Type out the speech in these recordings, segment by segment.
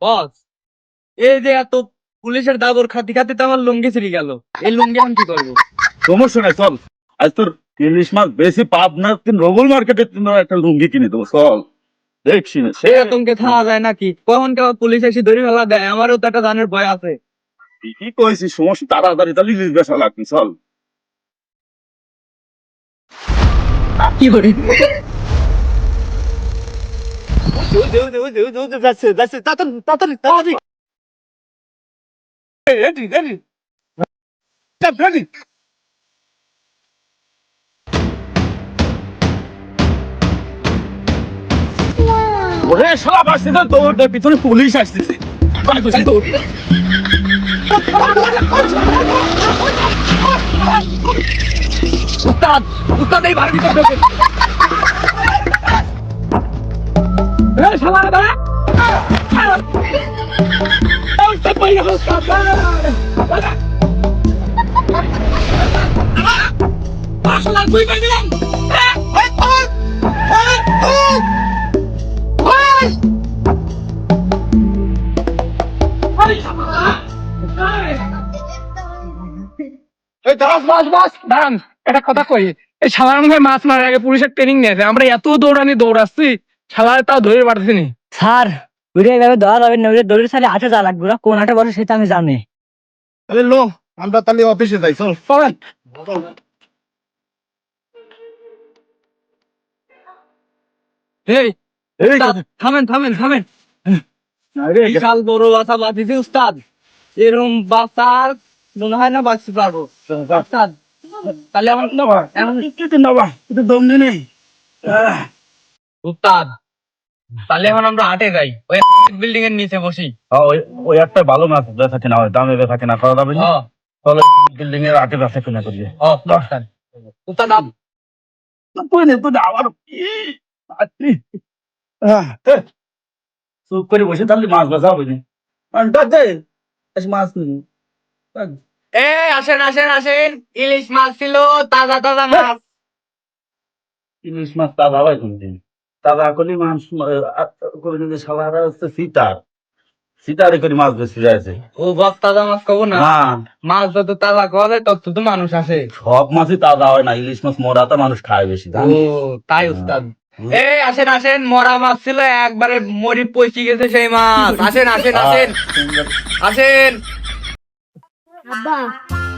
বস, এই যে এত পুলিশের দাবর খাতি খাতি তো আমার লুঙ্গি ছিঁড়ে গেল। এই লুঙ্গি আমি কি করবো? সমস্যা নাই, চল আজ তোর ইলিশ মাছ বেশি পাবনা রবুল মার্কেটে একটা লুঙ্গি কিনে দেবো, চল দেখছি না সে আতঙ্কে থাকা যায় নাকি? কখন কেমন পুলিশ এসে ধরে ফেলা দেয়, আমারও তো একটা জানের ভয় আছে। কি কইছি, সমস্যা তাড়াতাড়ি তাহলে ইলিশ বেচা লাগবে, চল। কি করে যাচ্ছে যাচ্ছে তাড়াতাড়ি তাড়াতাড়ি তাড়াতাড়ি রেডি রেডি রেডি। ওরে শালা বাসতে তো দৌড় দে, পিছনে পুলিশ আসতেছে। দৌড় উস্তাদ, উস্তাদ এই বাড়ি ভিতরে ঢোকে। এই শালারা দাঁড়া। এই উস্তাদ বাইরে হো, উস্তাদ দাঁড়া। শালা তুই বাইরে দিলাম। দাঁড়ান, একটা কথা কই। এই শালার মনে হয় মাছ মারার আগে পুলিশের ট্রেনিং নিয়েছে। আমরা এত দৌড়াচ্ছি, শালার তাও ধরে পারতেছি নি। স্যার, ওইটা এইভাবে ধরা যাবে না, ওইটা দড়ির সাথে আঠা যা লাগবে না, কোন আঠা বসে সেটা আমি জানি। আরে লো, আমরা তাহলে অফিসে যাই, চল। চলেন। এই এই উস্তাদ, থামেন থামেন থামেন। আরে বিশাল বড় বাসা বাঁধিয়েছি উস্তাদ। এরকম বাসার মনে হয় না বাঁচতে পারবো উস্তাদ। তাহলে আমার এখন একটু নবা, একটু দম নে নেই। উস্তাদ, তাহলে এখন আমরা হাটে যাই, ওই বিল্ডিং এর নিচে বসি। ওই একটা ভালো মাছ বেচা কিনা হয়, দামে বেচা কিনা করা যাবে না। তাহলে বিল্ডিং এর আটে বেচা কিনা করি। উস্তাদ, উস্তাদ আবার চুপ করে বসে তাহলে মাছ বেচা হবে না। মাছ নিন। আসেন আসেন আসেন, ইলিশ মাছ ছিল, তাজা তাজা মাছ। ইলিশ মাছ তাজা হয় কোনদিন? তাজা করি মাছ করে কিন্তু সালারা হচ্ছে সিটার, সিটারে করে মাছ বেশি যাচ্ছে। ও বাপ, তাজা মাছ খাবো না? না, মাছ যত তাজা খাওয়া যায় তত তো মানুষ আসে। সব মাছই তাজা হয় না, ইলিশ মাছ মরাতে মানুষ খায় বেশি। ও তাই উস্তাদ। আসেন আসেন, মরা মাছ ছিল, একবারে মরি পচি গেছে সেই মাছ। আসেন আসেন আসেন আসেন। আব্বা,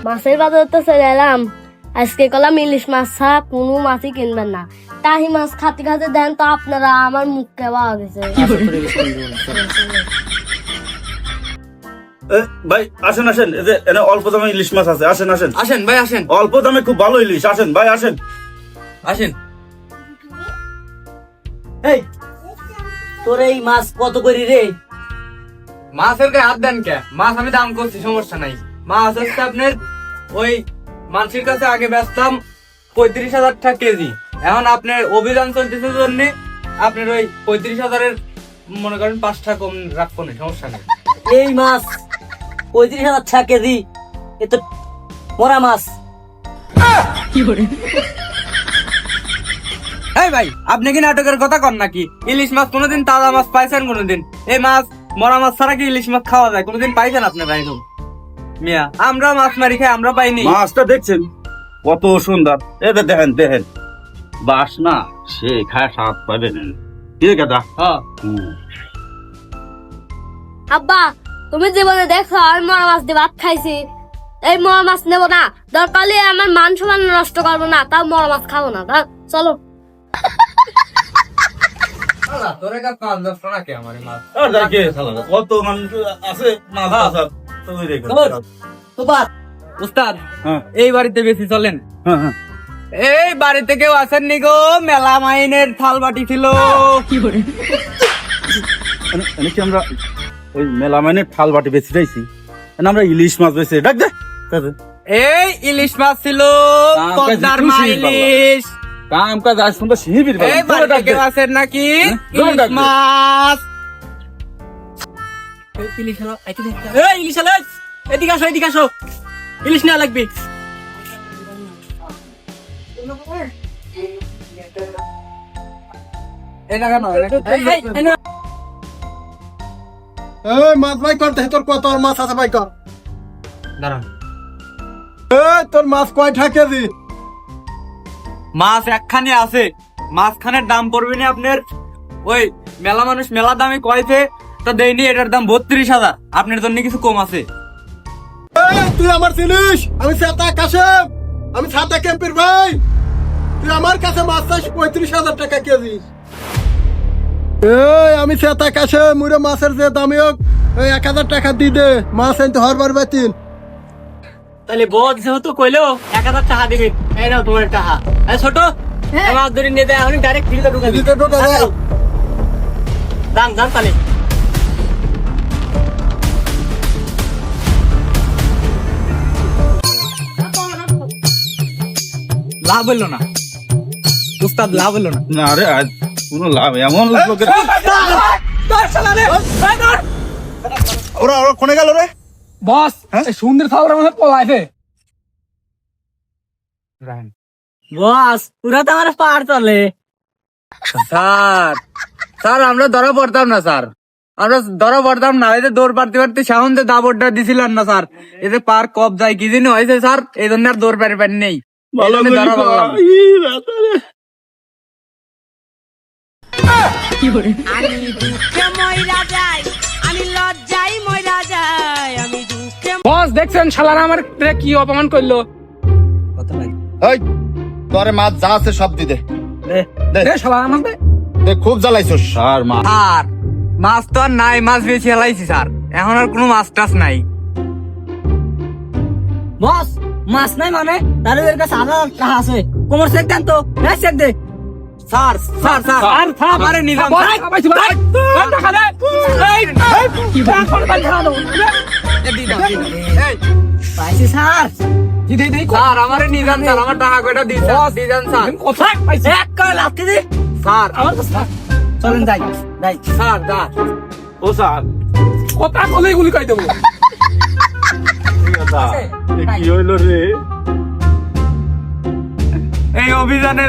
মাছের বাজারে তো চলে এলাম। আজকে কলাম ইলিশ মাছ ছাড়া কোনো মাছই কিনবেন না। টাহি মাছ খাতে খাতে দেন তো আপনারা, আমার মুখ কেবা গেছে। ভাই আসেন আসেন, এই যে এনে অল্প দামে ইলিশ মাছ আছে, আসেন আসেন আসেন ভাই আসেন অল্প দামে খুব ভালো ইলিশ, আসেন ভাই আসেন। আসেন। এই, তোর এই মাছ কত করি রে? মাছের গায়ে হাত দেন কে? মাছ আমি দাম করছি, সমস্যা নাই। মাছ হচ্ছে আপনার ওই মানুষের কাছে আগে বেচতাম 35,000 টাকা কেজি। এখন আপনার অভিযান চলতেছে জন্য আপনার ওই 35,000-এর মনে করেন 5 টাকা কম রাখবো না, সমস্যা নেই। এই মাছ 35,000 টাকা কেজি, এ তো মরা মাছ। এই ভাই, আপনি কি নাটকের কথা কন নাকি? ইলিশ মাছ কোনোদিন তাজা মাছ পাইছেন কোনোদিন? এই মাছ মরা মাছ ছাড়া কি ইলিশ মাছ খাওয়া যায়? কোনোদিন পাইছেন আপনারা এরকম? মিয়া, আমরা মাছ মারি খাই, আমরা পাইনি। মাছটা দেখছেন কত সুন্দর, এদের দেখেন দেখেন বাসনা, সে খায় স্বাদ পাবেন। ঠিক আছে। হ্যাঁ, আব্বা, তুমি জীবনে দেখো আমি মরা মাছ দিয়ে ভাত খাইছি। এই মরা মাছ নেবো না, দরকার হলে আমার মান সম্মান নষ্ট করবো না, তাও মরা মাছ খাবো না। চলো। তোরে কাছে মাছ ধরছো নাকি আমার মাছ? কত মানুষ আছে মাছ বাজার উস্তাদ, হ্যাঁ। এই বাড়িতে বেশি চলেন। হ্যাঁ হ্যাঁ, এই বাড়িতে কেউ আসেননি গো? মেলা মাইনের থাল বাটি ছিল। কি করে কি আমরা ওই মেলামাইনের থাল বাটি বেশি চাইছি, আমরা ইলিশ মাছ বেশি ডাক দে। এই ইলিশ মাছ ছিল, কাছে পদ্মার টুসি মা ইলিশ। কাম কাজ আজ তোমরা শিবির এই বাড়িতে কেউ আছেন নাকি? ইলিশ মাছ। ইলিশ হলো, এই ইলিশ হলো, এদিকে আসো, এদিকে আসো, ইলিশ নেওয়া লাগবে। এটা কেন? এই নাও। এই মাছ ভাই কর তোর কত মাছ আছে ভাই কর। দাঁড়ান। এই তোর মাছ কয়টা কেজি? মাছ একখানে আছে, মাছখানের দাম পড়বে না আপনার ওই মেলা মানুষ মেলা দামে কয়েছে তো দেয়নি, এটার দাম 32,000। আপনার জন্য কিছু কম আছে। এই তুই আমার চিনিস? আমি সাতা কাশেম, আমি সাতা ক্যাম্পের ভাই। তুই আমার কাছে মাছ চাইছ 35,000 টাকা কেজি। এই আমি সাতা কাশেম, মুরে মাছের যে দামই হোক ওই 1,000 টাকা দি দে, মাছ আনতে হরবার বাতিল। তাহলে বদ যেহেতু কইলো 1,000 টাকা দিবেন, এই নাও তোমার টাকা। এই ছোট, আমার ধরে নিয়ে দেয়, আমি ডাইরেক্ট ফিল্ডে ঢুকে দিই। দিতে ঢোকা দে। দাম দাম তাহলে। লাভ হইলো না উস্তাদ, লাভ হইলো না। না রে আজ কোনো লাভ এমন লোকের ওরা ওরা কোনে গেল রে? বস সুন্দর ছাগলের মধ্যে পলাইছে। বস পুরা তো আমার পার চলে। স্যার স্যার আমরা ধরা পড়তাম না স্যার, আমরা ধরা পড়তাম না। এই যে দৌড় পারতে পারতে সাউন্ডে দাবরটা দিছিলেন না স্যার, এই যে পার কপ যায় কি জানি হয়েছে স্যার, এই জন্য আর দৌড় পারি পারি নেই। এই জন্য ধরা পড়লাম। আমি দুঃখে মইরা যাই, আমি লজ্জাই মইরা যাই, আমি দুঃখে বস দেখছেন শালারা আমার কি অপমান করলো। এই তোরে মাছ যা আছে সব দি দে। দে শালারা আমাকে দে খুব জ্বালাইছস। আর মা স্যার মাছ তো আর নাই, মাছ বেশি হেলাইছি স্যার, এখন আর কোনো মাছ টাছ নাই। বস মাছ নাই মানে তার এর কাছে 1,000 টাকা আছে, কোমর চেক দেন তো। হ্যাঁ চেক দে। স্যার স্যার স্যার আমারে নিজাম টাকা দে। কি পাইছি স্যার। স্যার আমারে নিজাম স্যার, আমার টাকা কয়টা দিজান স্যার। কোথায় পাইছে? এক করে লাথি দি। স্যার আমার কাছে চলেন যাই যাই। স্যার দা ও স্যার কথা বলেই গুলি খাই দেবো। কি হইলো রে? এই অভিযানের